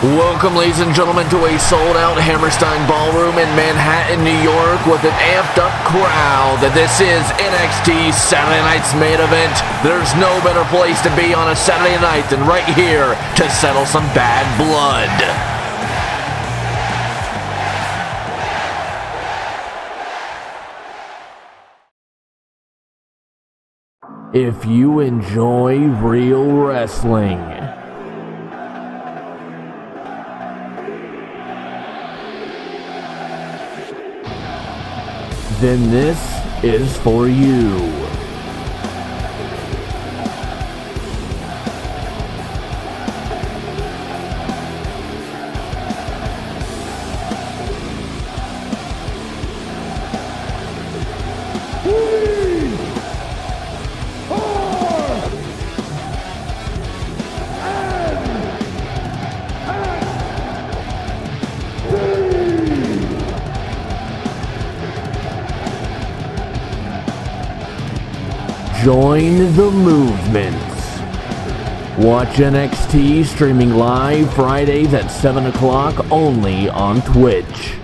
Welcome, ladies and gentlemen, to a sold-out Hammerstein Ballroom in Manhattan, New York, with an amped-up crowd. This is NXT's Saturday Night's main event. There's no better place to be on a Saturday night than right here to settle some bad blood. If you enjoy real wrestling, then this is for you. Join the movement. Watch NXT streaming live Fridays at 7 o'clock only on Twitch.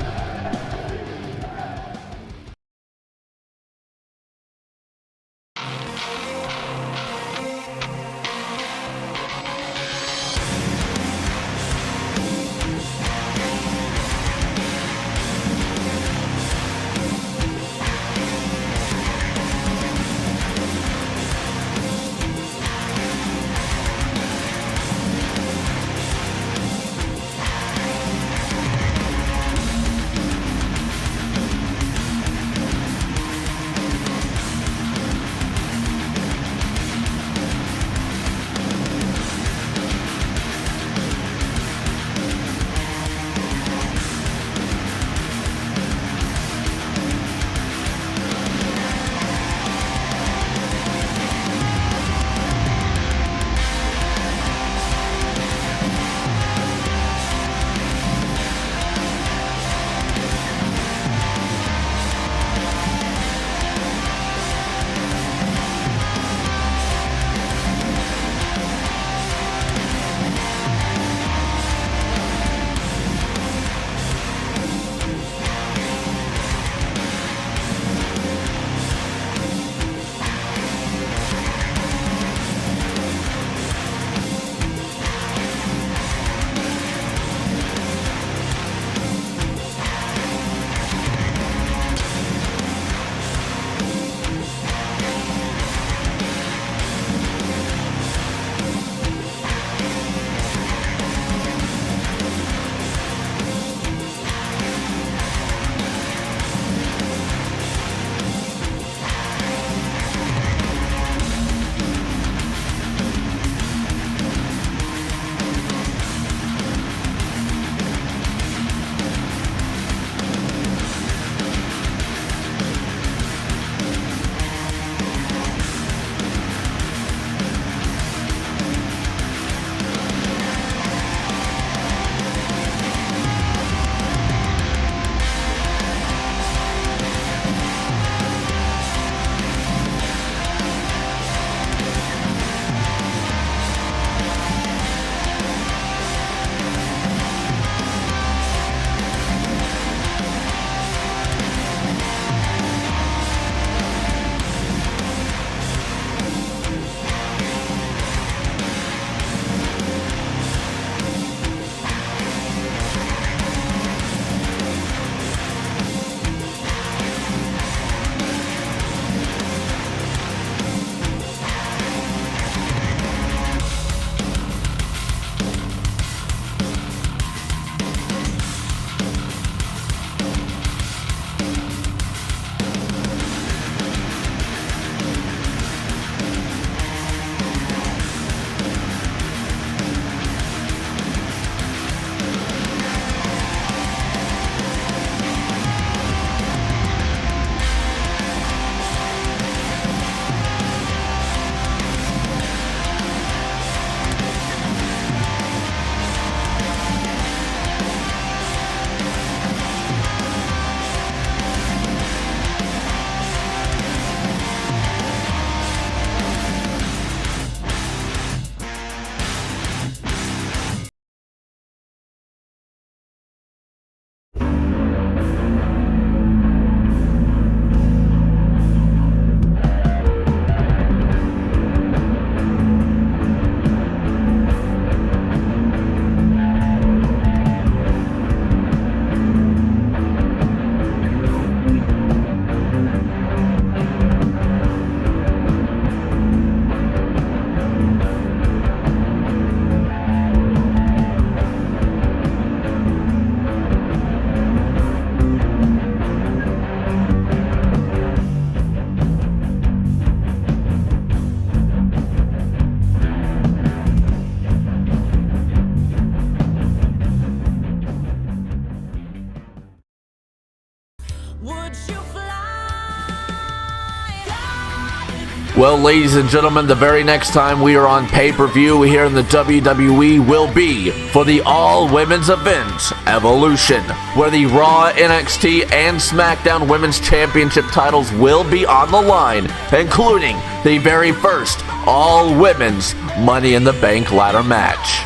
Well, ladies and gentlemen, the very next time we are on pay-per-view here in the WWE will be for the all-women's event, Evolution, where the Raw, NXT, and SmackDown Women's Championship titles will be on the line, including the very first all-women's Money in the Bank ladder match.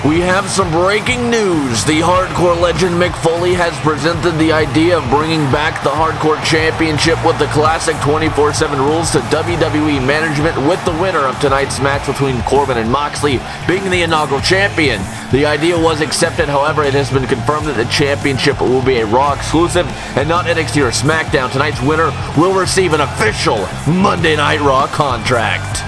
We have some breaking news. The Hardcore legend Mick Foley has presented the idea of bringing back the Hardcore Championship with the classic 24/7 rules to WWE management, with the winner of tonight's match between Corbin and Moxley being the inaugural champion. The idea was accepted, however, it has been confirmed that the championship will be a Raw exclusive and not NXT or SmackDown. Tonight's winner will receive an official Monday Night Raw contract.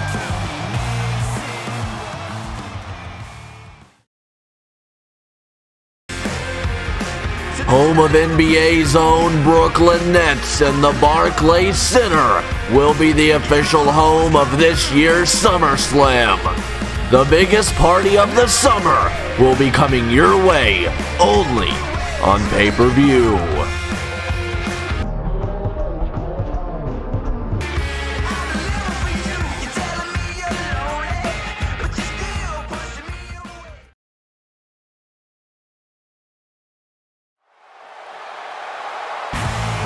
Home of NBA's own Brooklyn Nets and the Barclays Center will be the official home of this year's SummerSlam. The biggest party of the summer will be coming your way only on pay-per-view.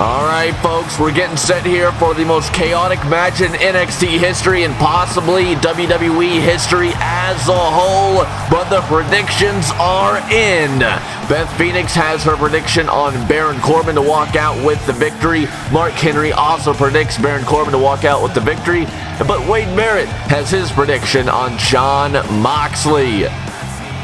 Alright folks, we're getting set here for the most chaotic match in NXT history and possibly WWE history as a whole, but the predictions are in. Beth Phoenix has her prediction on Baron Corbin to walk out with the victory. Mark Henry also predicts Baron Corbin to walk out with the victory, but Wade Barrett has his prediction on Jon Moxley.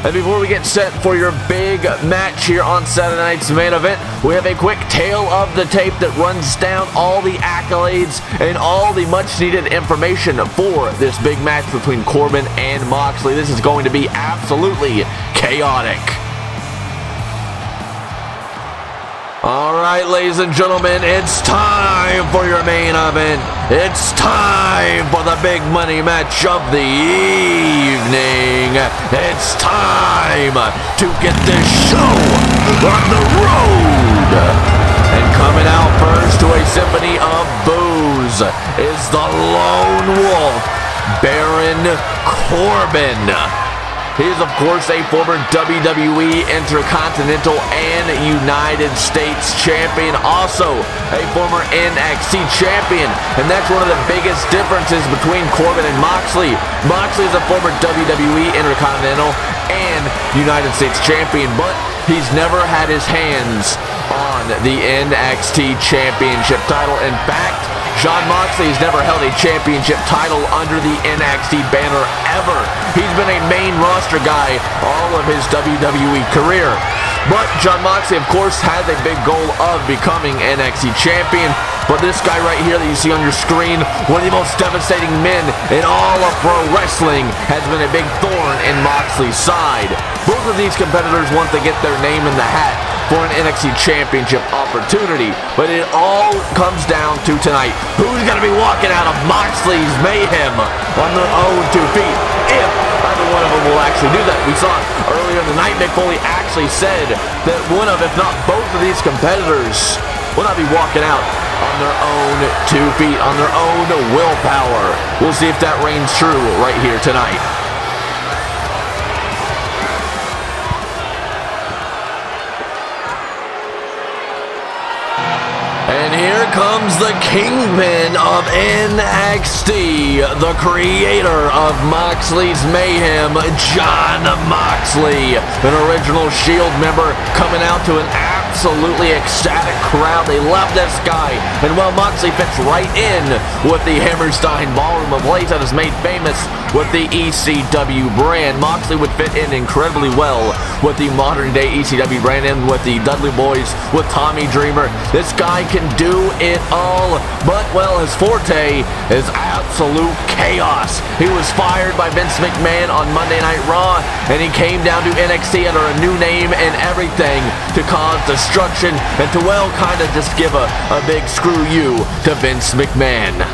And before we get set for your big match here on Saturday night's main event, we have a quick tale of the tape that runs down all the accolades and all the much needed information for this big match between Corbin and Moxley. This is going to be absolutely chaotic. Alright, ladies and gentlemen, it's time for your main event. It's time for the big money match of the evening. It's time to get this show on the road. And coming out first to a symphony of boos is the Lone Wolf, Baron Corbin. He is, of course, a former WWE Intercontinental and United States champion, also a former NXT champion, and that's one of the biggest differences between Corbin and Moxley. Moxley is a former WWE Intercontinental and United States champion, but he's never had his hands on the NXT championship title. In fact, Jon Moxley has never held a championship title under the NXT banner ever. He's been a main roster guy all of his WWE career. But Jon Moxley, of course, has a big goal of becoming NXT champion. But this guy right here that you see on your screen, one of the most devastating men in all of pro wrestling, has been a big thorn in Moxley's side. Both of these competitors want to get their name in the hat for an NXT championship opportunity, but it all comes down to tonight. Who's going to be walking out of Moxley's Mayhem on their own 2 feet, if either one of them will actually do that? We saw earlier in the night, Mick Foley actually said that one of, if not both of these competitors will not be walking out on their own 2 feet, on their own willpower. We'll see if that reigns true right here tonight. And here comes the kingpin of NXT, the creator of Moxley's Mayhem, Jon Moxley, an original Shield member, coming out to an absolutely ecstatic crowd. They love this guy, and well, Moxley fits right in with the Hammerstein Ballroom, a place that is made famous with the ECW brand. Moxley would fit in incredibly well with the modern day ECW brand and with the Dudley Boys, with Tommy Dreamer. This guy can do it all, but well, his forte is absolute chaos. He was fired by Vince McMahon on Monday Night Raw, and he came down to NXT under a new name and everything to cause destruction and to, well, kind of just give a big screw you to Vince McMahon.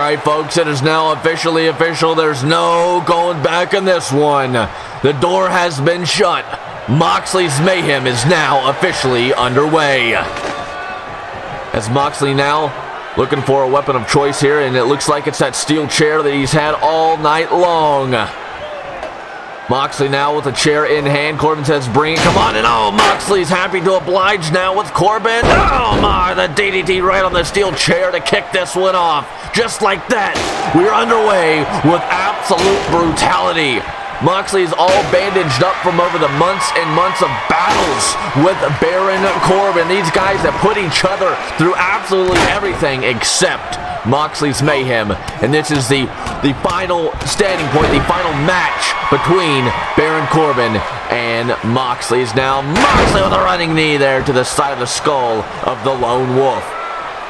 Alright folks, it is now officially official. There's no going back in this one. The door has been shut. Moxley's Mayhem is now officially underway. As Moxley now looking for a weapon of choice here, and it looks like it's that steel chair that he's had all night long. Moxley now with a chair in hand. Corbin says, bring it, come on. And oh, Moxley's happy to oblige now with Corbin. Oh my, the DDT right on the steel chair to kick this one off. Just like that, we're underway with absolute brutality. Moxley is all bandaged up from over the months and months of battles with Baron Corbin. These guys that put each other through absolutely everything except Moxley's Mayhem. And this is the final standing point, the final match between Baron Corbin and Moxley. Is now Moxley with a running knee there to the side of the skull of the Lone Wolf.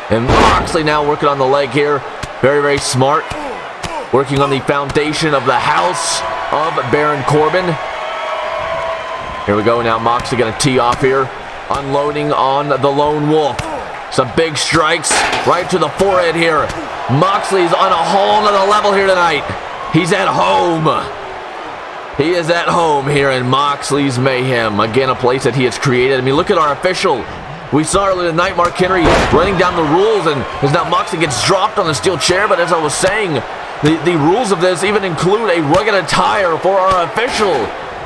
And Moxley now working on the leg here. Very, very smart. Working on the foundation of the house of Baron Corbin. Here we go now. Moxley going to tee off here. Unloading on the Lone Wolf. Some big strikes right to the forehead here. Moxley's on a whole nother level here tonight. He's at home. He is at home here in Moxley's Mayhem. Again, a place that he has created. I mean, look at our official. We saw earlier tonight Mark Henry running down the rules, and as now Moxley gets dropped on the steel chair. But as I was saying, the rules of this even include a rugged attire for our official.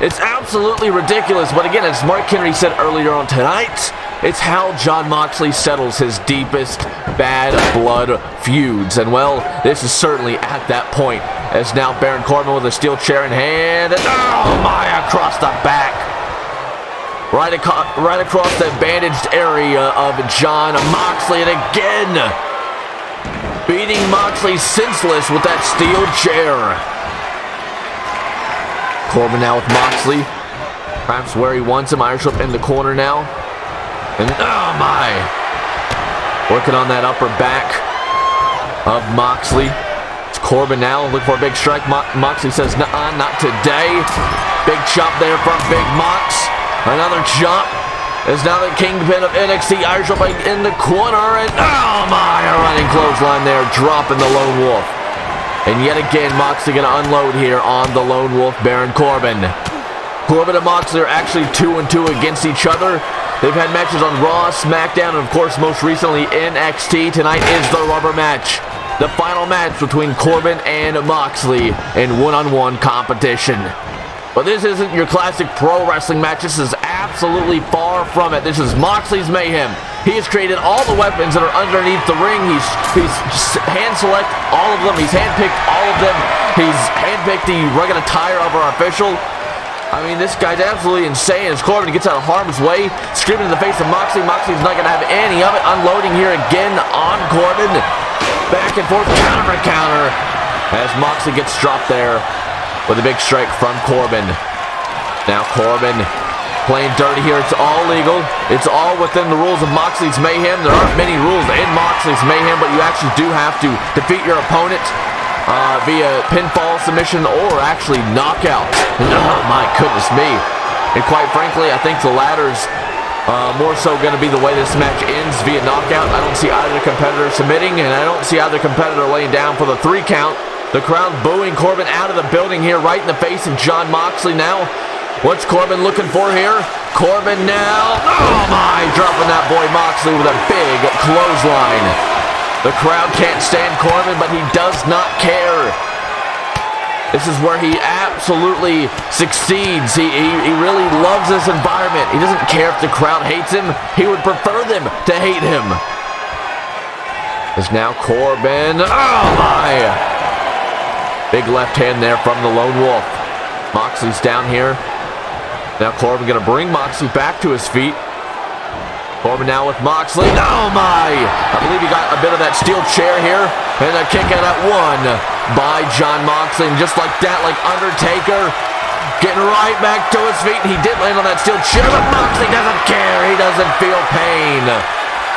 It's absolutely ridiculous. But again, as Mark Henry said earlier on tonight, it's how Jon Moxley settles his deepest bad blood feuds. And well, this is certainly at that point. As now Baron Corbin with a steel chair in hand. And oh my, across the back. Right across the bandaged area of Jon Moxley. And again, beating Moxley senseless with that steel chair. Corbin now with Moxley. Perhaps where he wants him. Irish whip in the corner now. And oh my. Working on that upper back of Moxley. It's Corbin now. Looking for a big strike. Moxley says, nuh-uh, not today. Big chop there from Big Mox. Another chop. Is now the kingpin of NXT. Irish whip in the corner. And oh my, a running clothesline there. Dropping the Lone Wolf. And yet again, Moxley going to unload here on the Lone Wolf, Baron Corbin. Corbin and Moxley are actually 2-2 against each other. They've had matches on Raw, SmackDown, and of course most recently NXT. Tonight is the rubber match. The final match between Corbin and Moxley in one-on-one competition. But this isn't your classic pro wrestling match. This is absolutely far from it. This is Moxley's Mayhem. He has created all the weapons that are underneath the ring. He's hand-select all of them. He's hand-picked all of them. He's hand-picked the rugged attire of our official. I mean, this guy's absolutely insane. As Corbin gets out of harm's way, screaming in the face of Moxley. Moxley's not going to have any of it. Unloading here again on Corbin. Back and forth, counter for counter. As Moxley gets dropped there with a big strike from Corbin. Now Corbin playing dirty here. It's all legal. It's all within the rules of Moxley's Mayhem. There aren't many rules in Moxley's Mayhem, but you actually do have to defeat your opponent via pinfall, submission, or actually knockout. Oh my goodness me. And quite frankly, I think the latter's more so going to be the way this match ends, via knockout. I don't see either competitor submitting, and I don't see either competitor laying down for the 3 count. The crowd booing Corbin out of the building here, right in the face of Jon Moxley now. What's Corbin looking for here? Corbin now. Oh my, dropping that boy Moxley with a big clothesline. The crowd can't stand Corbin, but he does not care. This is where he absolutely succeeds. He really loves this environment. He doesn't care if the crowd hates him. He would prefer them to hate him. Is now Corbin. Oh my. Big left hand there from the Lone Wolf. Moxley's down here. Now Corbin going to bring Moxley back to his feet. Corbin now with Moxley. Oh my! I believe he got a bit of that steel chair here. And a kick out at 1 by Jon Moxley. And just like that, like Undertaker, getting right back to his feet. He did land on that steel chair, but Moxley doesn't care. He doesn't feel pain.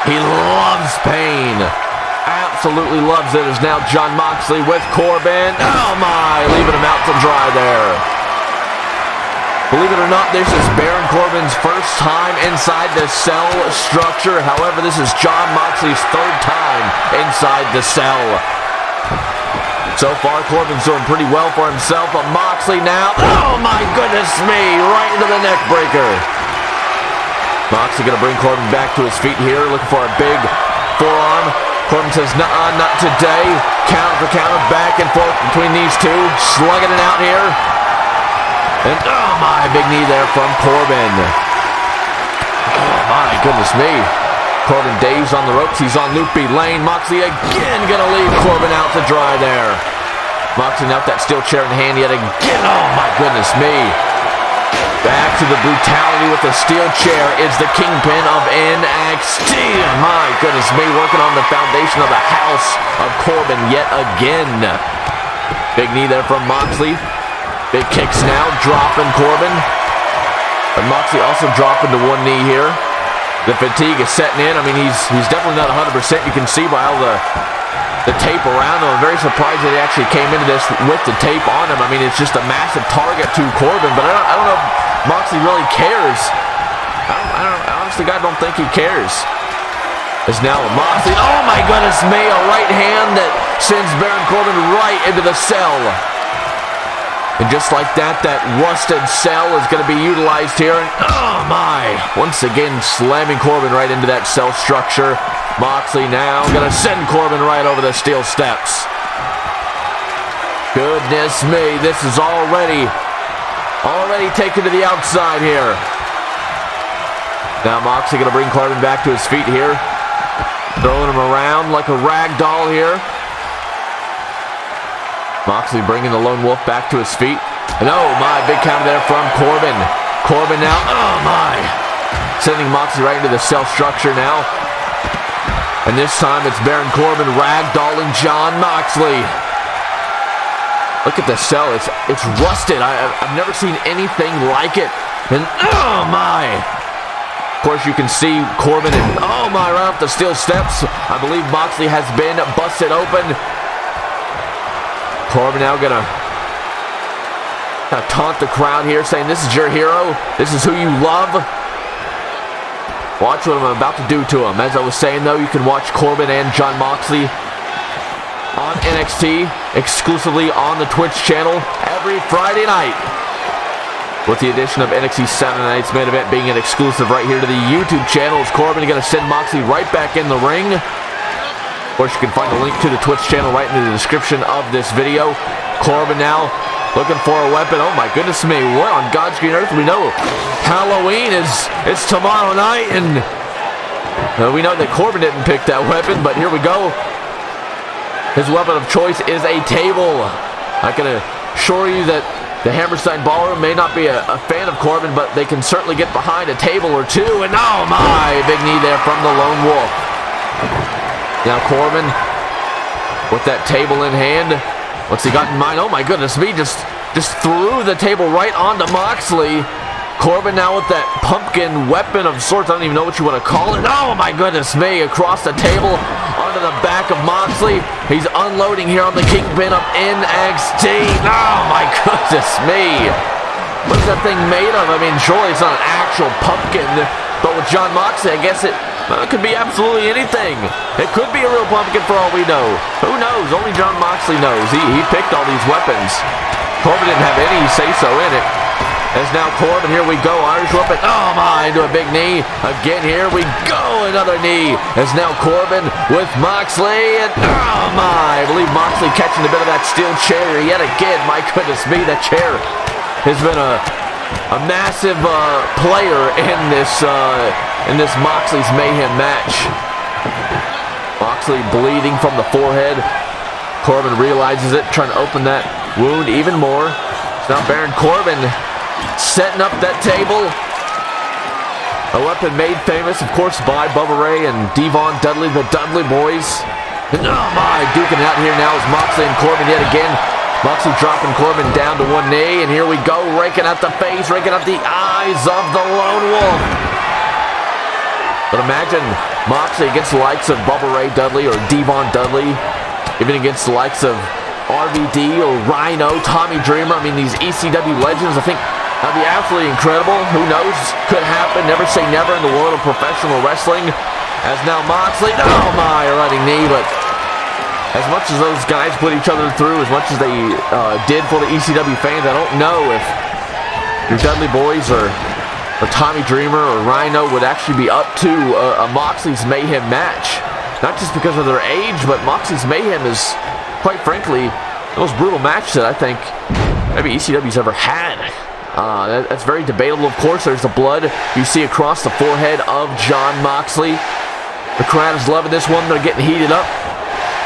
He loves pain. Absolutely loves it. Is now Jon Moxley with Corbin. Oh my, leaving him out to dry there. Believe it or not, this is Baron Corbin's first time inside the cell structure. However, this is Jon Moxley's 3rd time inside the cell. So far, Corbin's doing pretty well for himself, but Moxley now, oh my goodness me, right into the neck breaker. Moxley gonna bring Corbin back to his feet here, looking for a big forearm. Corbin says, nuh-uh, not today. Counter for counter, back and forth between these two, slugging it out here. And oh my, big knee there from Corbin. Oh my goodness me. Corbin dazed on the ropes. He's on loopy lane. Moxley again gonna leave Corbin out to dry there. Moxley now with that steel chair in hand yet again. Oh my goodness me. Back to the brutality with the steel chair is the kingpin of NXT. My goodness me, working on the foundation of the house of Corbin yet again. Big knee there from Moxley. Big kicks now, dropping Corbin. But Moxley also dropping to one knee here. The fatigue is setting in. I mean, he's definitely not 100%. You can see by all the tape around him. I'm very surprised that he actually came into this with the tape on him. I mean, it's just a massive target to Corbin, but I don't know if Moxley really cares. I honestly, God, don't think he cares. It's now Moxley. Oh my goodness me, a right hand that sends Baron Corbin right into the cell. And just like that, that rusted cell is going to be utilized here. And oh my, once again slamming Corbin right into that cell structure. Moxley now going to send Corbin right over the steel steps. Goodness me, this is already taken to the outside here. Now Moxley going to bring Corbin back to his feet here. Throwing him around like a rag doll here. Moxley bringing the Lone Wolf back to his feet. And oh my, big counter there from Corbin. Corbin now, oh my. Sending Moxley right into the cell structure now. And this time it's Baron Corbin ragdolling Jon Moxley. Look at the cell, it's rusted. I've never seen anything like it. And oh my. Of course you can see Corbin and oh my, right off the steel steps. I believe Moxley has been busted open. Corbin now gonna taunt the crowd here, saying this is your hero, this is who you love. Watch what I'm about to do to him. As I was saying though, you can watch Corbin and Jon Moxley on NXT exclusively on the Twitch channel every Friday night. With the addition of NXT Saturday Night's Main Event being an exclusive right here to the YouTube channel, is Corbin gonna send Moxley right back in the ring. Of course, you can find the link to the Twitch channel right in the description of this video. Corbin now looking for a weapon. Oh my goodness me, what on God's green earth? We know Halloween is tomorrow night, and we know that Corbin didn't pick that weapon, but here we go. His weapon of choice is a table. I can assure you that the Hammerstein Ballroom may not be a fan of Corbin, but they can certainly get behind a table or two. And oh my, big knee there from the Lone Wolf. Now Corbin with that table in hand. What's he got in mind? Oh my goodness me, just threw the table right onto Moxley. Corbin now with that pumpkin weapon of sorts. I don't even know what you want to call it. Oh my goodness me, across the table onto the back of Moxley. He's unloading here on the kingpin of NXT. Oh my goodness me. What is that thing made of? I mean, surely it's not an actual pumpkin, but with Jon Moxley, I guess it could be absolutely anything. It could be a real pumpkin for all we know. Who knows? Only Jon Moxley knows. He picked all these weapons. Corbin didn't have any say-so in it. As now Corbin, here we go, Irish whipping. Oh my, into a big knee. Again, here we go, another knee. As now Corbin with Moxley, and oh my, I believe Moxley catching a bit of that steel chair yet again. My goodness me, that chair has been a massive player in this Moxley's Mayhem match. Moxley bleeding from the forehead. Corbin realizes it, trying to open that wound even more. So now Baron Corbin setting up that table. A weapon made famous, of course, by Bubba Ray and Devon Dudley, the Dudley Boys. And oh my, duking it out here now is Moxley and Corbin yet again. Moxley dropping Corbin down to one knee, and here we go, raking out the face, raking out the eyes of the Lone Wolf. But imagine Moxley against the likes of Bubba Ray Dudley or Devon Dudley, even against the likes of RVD or Rhino, Tommy Dreamer. I mean, these ECW legends, I think that'd be absolutely incredible. Who knows? Could happen. Never say never in the world of professional wrestling. As now Moxley, oh my, running knee, but as much as those guys put each other through, as much as they did for the ECW fans, I don't know if your Dudley Boys or Tommy Dreamer or Rhino would actually be up to a Moxley's Mayhem match. Not just because of their age, but Moxley's Mayhem is, quite frankly, the most brutal match that I think maybe ECW's ever had. That's very debatable. Of course, there's the blood you see across the forehead of Jon Moxley. The crowd is loving this one. They're getting heated up.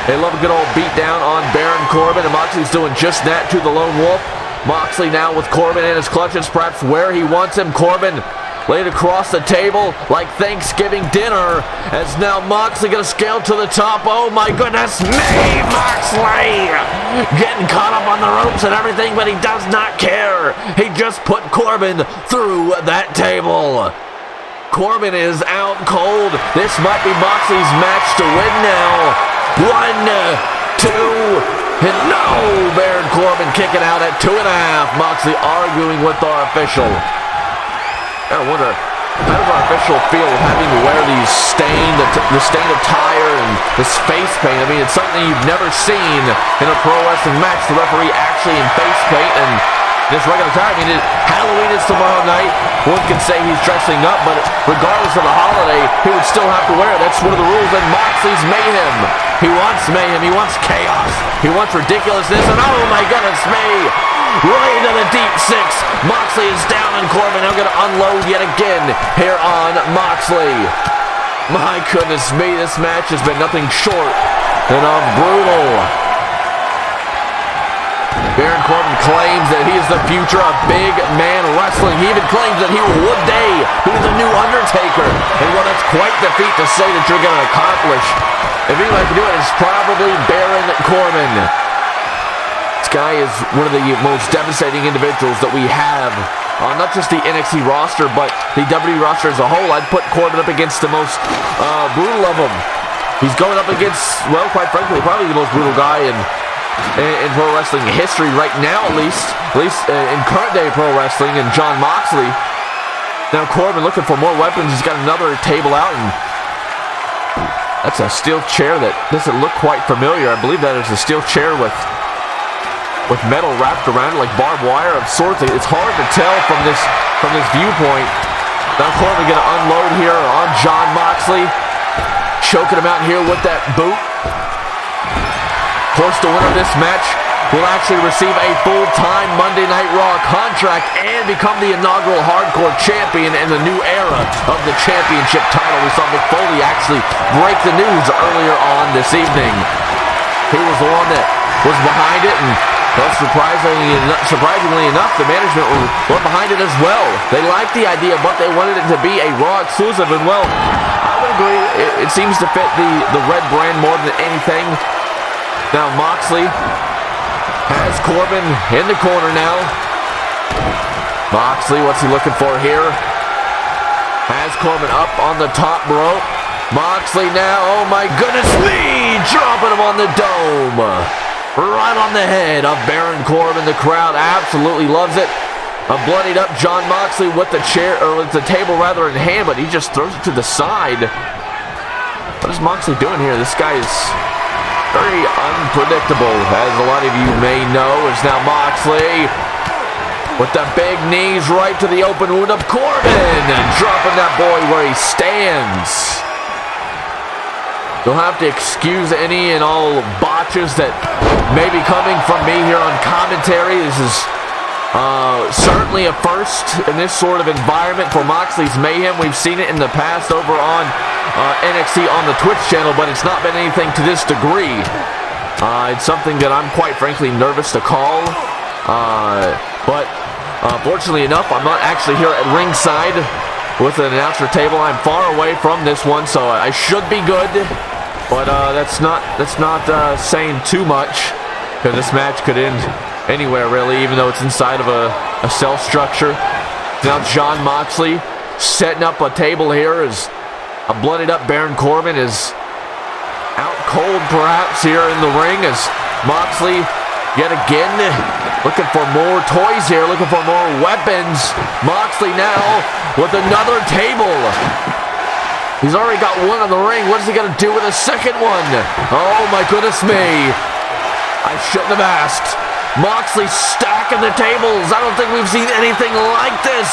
They love a good old beat down on Baron Corbin, and Moxley's doing just that to the Lone Wolf. Moxley now with Corbin in his clutches, perhaps where he wants him. Corbin laid across the table like Thanksgiving dinner, as now Moxley gonna scale to the top. Oh my goodness me, Moxley getting caught up on the ropes and everything, but he does not care. He just put Corbin through that table. Corbin is out cold. This might be Moxley's match to win now. 1, 2, and no! Baron Corbin kicking out at 2.5. Moxley arguing with our official. I wonder, how does our official feel having to wear these the stain of tire and this face paint? I mean, it's something you've never seen in a pro wrestling match. The referee actually in face paint and this regular time. I mean, Halloween is tomorrow night. One can say he's dressing up, but regardless of the holiday, he would still have to wear it. That's one of the rules in Moxley's Mayhem. He wants mayhem. He wants chaos. He wants ridiculousness. And oh my goodness me! Right into the deep 6. Moxley is down on Corbin. I'm going to unload yet again here on Moxley. My goodness me, this match has been nothing short than brutal. Baron Corbin claims that he is the future of big man wrestling. He even claims that he will one day be the new Undertaker. And well, that's quite the feat to say that you're going to accomplish. If anybody can do it, it's probably Baron Corbin. This guy is one of the most devastating individuals that we have on not just the NXT roster, but the WWE roster as a whole. I'd put Corbin up against the most brutal of them. He's going up against, well, quite frankly, probably the most brutal guy in pro wrestling history right now, at least in current day pro wrestling, and Jon Moxley. Now Corbin looking for more weapons. He's got another table out, and that's a steel chair that doesn't look quite familiar. I believe that is a steel chair with metal wrapped around it like barbed wire of sorts. It's hard to tell from this viewpoint. Now Corbin gonna unload here on Jon Moxley, choking him out here with that boot. Of course, the winner of this match will actually receive a full-time Monday Night Raw contract and become the inaugural Hardcore Champion in the new era of the championship title. We saw Mick Foley actually break the news earlier on this evening. He was the one that was behind it, and well, surprisingly enough, the management were behind it as well. They liked the idea, but they wanted it to be a Raw exclusive, and well, I would agree. It seems to fit the red brand more than anything. Now Moxley has Corbin in the corner now. Moxley, what's he looking for here? Has Corbin up on the top rope. Moxley now, oh my goodness me, dropping him on the dome. Right on the head of Baron Corbin. The crowd absolutely loves it. A bloodied up Jon Moxley with the chair, or with the table rather, in hand, but he just throws it to the side. What is Moxley doing here? This guy is very unpredictable, as a lot of you may know. Is now Moxley with the big knees right to the open wound of Corbin, and dropping that boy where he stands. You'll have to excuse any and all botches that may be coming from me here on commentary. This is certainly a first in this sort of environment for Moxley's Mayhem. We've seen it in the past over on NXT on the Twitch channel, but it's not been anything to this degree. It's something that I'm quite frankly nervous to call. But fortunately enough, I'm not actually here at ringside with an announcer table. I'm far away from this one, so I should be good. But that's not saying too much, because this match could end anywhere really, even though it's inside of a cell structure. Now Jon Moxley setting up a table here as a blooded up Baron Corbin is out cold perhaps here in the ring, as Moxley yet again looking for more toys here, looking for more weapons. Moxley now with another table. He's already got one in the ring. What is he going to do with a second one? Oh, my goodness me. I shouldn't have asked. Moxley stacking the tables. I don't think we've seen anything like this.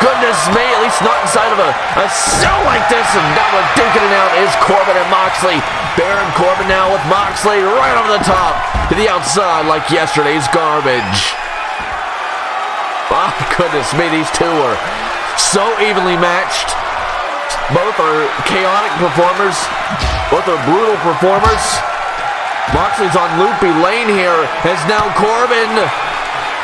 Goodness me, at least not inside of a cell like this. And now we're duking it out is Corbin and Moxley. Baron Corbin now with Moxley right over the top to the outside like yesterday's garbage. My goodness me, these two are so evenly matched. Both are chaotic performers. Both are brutal performers. Moxley's on loopy lane here as now Corbin.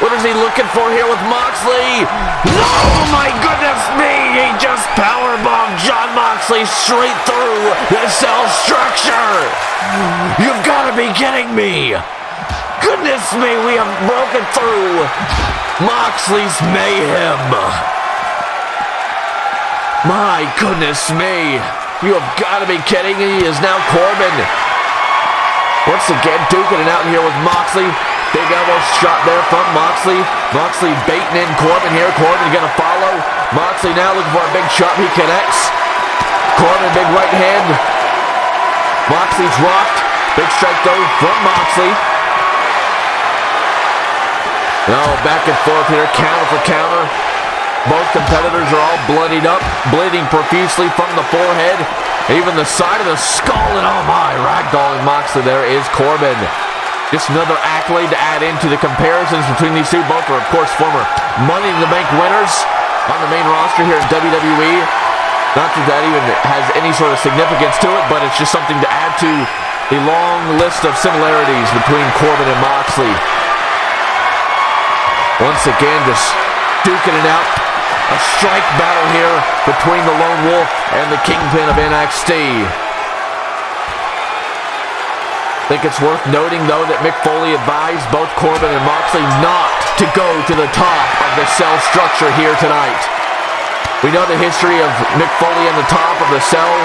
What is he looking for here with Moxley? Oh my goodness me! He just powerbombed Jon Moxley straight through the cell structure. You've got to be kidding me. Goodness me, we have broken through Moxley's Mayhem. My goodness me. You have got to be kidding me. He is now Corbin. Once again, duking it out here with Moxley. Big elbow shot there from Moxley. Moxley baiting in Corbin here. Corbin going to follow. Moxley now looking for a big shot. He connects. Corbin, big right hand. Moxley's rocked. Big strike though from Moxley. Oh, back and forth here. Counter for counter. Both competitors are all bloodied up, bleeding profusely from the forehead, even the side of the skull, and oh my, ragdolling Moxley there is Corbin. Just another accolade to add into the comparisons between these two. Both are, of course, former Money in the Bank winners on the main roster here in WWE. Not that that even has any sort of significance to it, but it's just something to add to the long list of similarities between Corbin and Moxley. Once again, just duking it out. A strike battle here between the Lone Wolf and the Kingpin of NXT. I think it's worth noting, though, that Mick Foley advised both Corbin and Moxley not to go to the top of the cell structure here tonight. We know the history of Mick Foley on the top of the cell.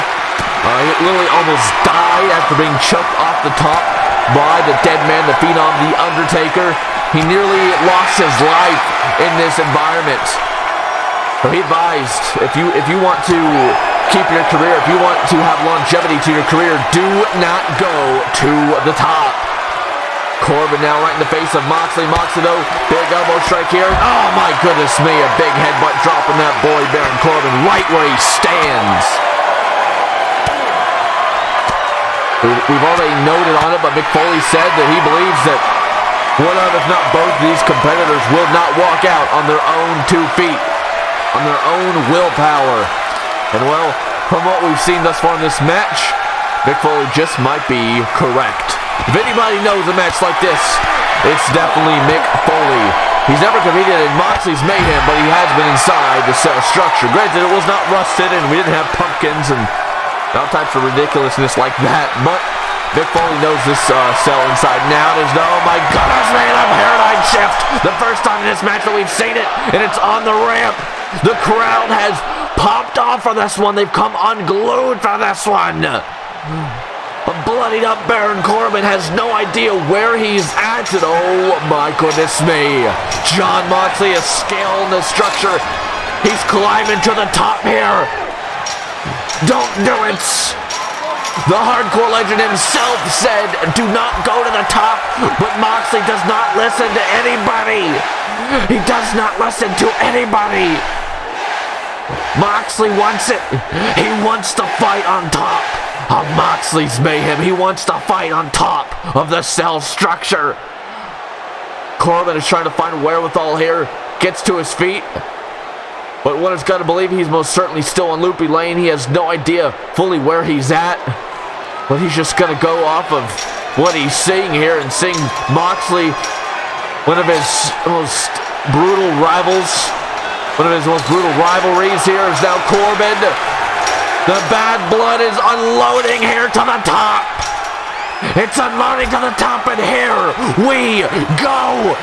He literally almost died after being chucked off the top by the dead man, the Phenom, The Undertaker. He nearly lost his life in this environment. So he advised, if you want to keep your career, if you want to have longevity to your career, do not go to the top. Corbin now right in the face of Moxley. Moxley, though, big elbow strike here. Oh, my goodness me, a big headbutt dropping that boy, Baron Corbin, right where he stands. We've already noted on it, but Mick Foley said that he believes that one of, if not both of these competitors will not walk out on their own 2 feet. On their own willpower. And well, from what we've seen thus far in this match, Mick Foley just might be correct. If anybody knows a match like this, it's definitely Mick Foley. He's never competed in Moxley's Mayhem, but he has been inside the cell structure. Granted, it was not rusted and we didn't have pumpkins and all types of ridiculousness like that, but Mick Foley knows this cell inside and out. Is oh my goodness, man, a paradigm shift. The first time in this match that we've seen it, and it's on the ramp. The crowd has popped off for this one. They've come unglued for this one. A bloodied up Baron Corbin has no idea where he's at. And oh my goodness me. Jon Moxley is scaling the structure. He's climbing to the top here. Don't do it. The hardcore legend himself said, do not go to the top. But Moxley does not listen to anybody. He does not listen to anybody. Moxley wants it. He wants to fight on top of Moxley's Mayhem. He wants to fight on top of the cell structure. Corbin is trying to find wherewithal here. Gets to his feet. But one has got to believe he's most certainly still on loopy lane. He has no idea fully where he's at. But he's just going to go off of what he's seeing here and seeing Moxley, one of his most brutal rivals. One of his most brutal rivalries here is now Corbin. The Bad Blood is unloading here to the top. It's unloading to the top, and here we go.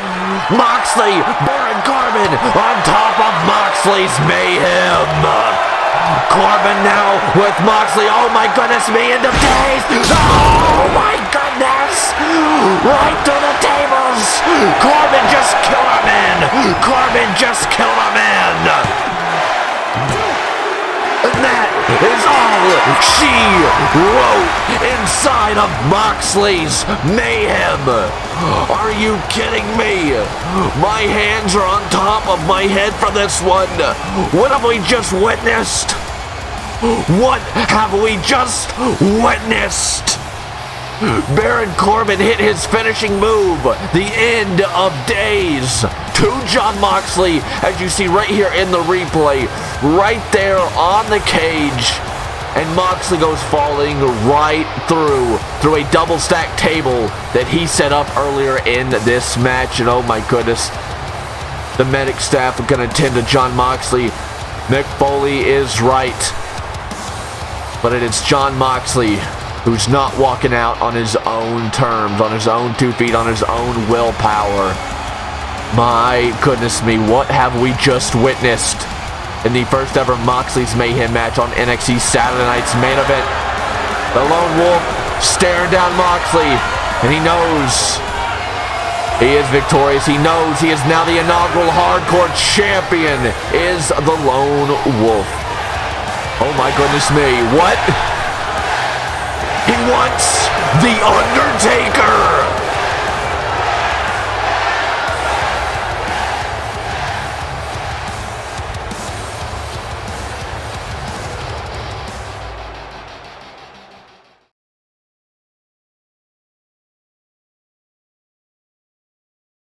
Moxley, Baron Corbin on top of Moxley's Mayhem. Corbin now with Moxley. Oh my goodness me, into days. Oh my goodness. Right to the tables. Corbin just killed a man. Corbin just killed a man. And that is all she wrote inside of Moxley's Mayhem. Are you kidding me? My hands are on top of my head for this one. What have we just witnessed? What have we just witnessed? Baron Corbin hit his finishing move, the end of days, to Jon Moxley, as you see right here in the replay, right there on the cage, and Moxley goes falling right through a double stack table that he set up earlier in this match. And oh my goodness, the medic staff are going to tend to Jon Moxley. Mick Foley is right, but it is Jon Moxley who's not walking out on his own terms, on his own 2 feet, on his own willpower. My goodness me, what have we just witnessed in the first ever Moxley's Mayhem match on NXT Saturday Night's main event? The Lone Wolf staring down Moxley, and he knows he is victorious. He knows he is now the inaugural hardcore champion, is the Lone Wolf. Oh my goodness me, what? He wants The Undertaker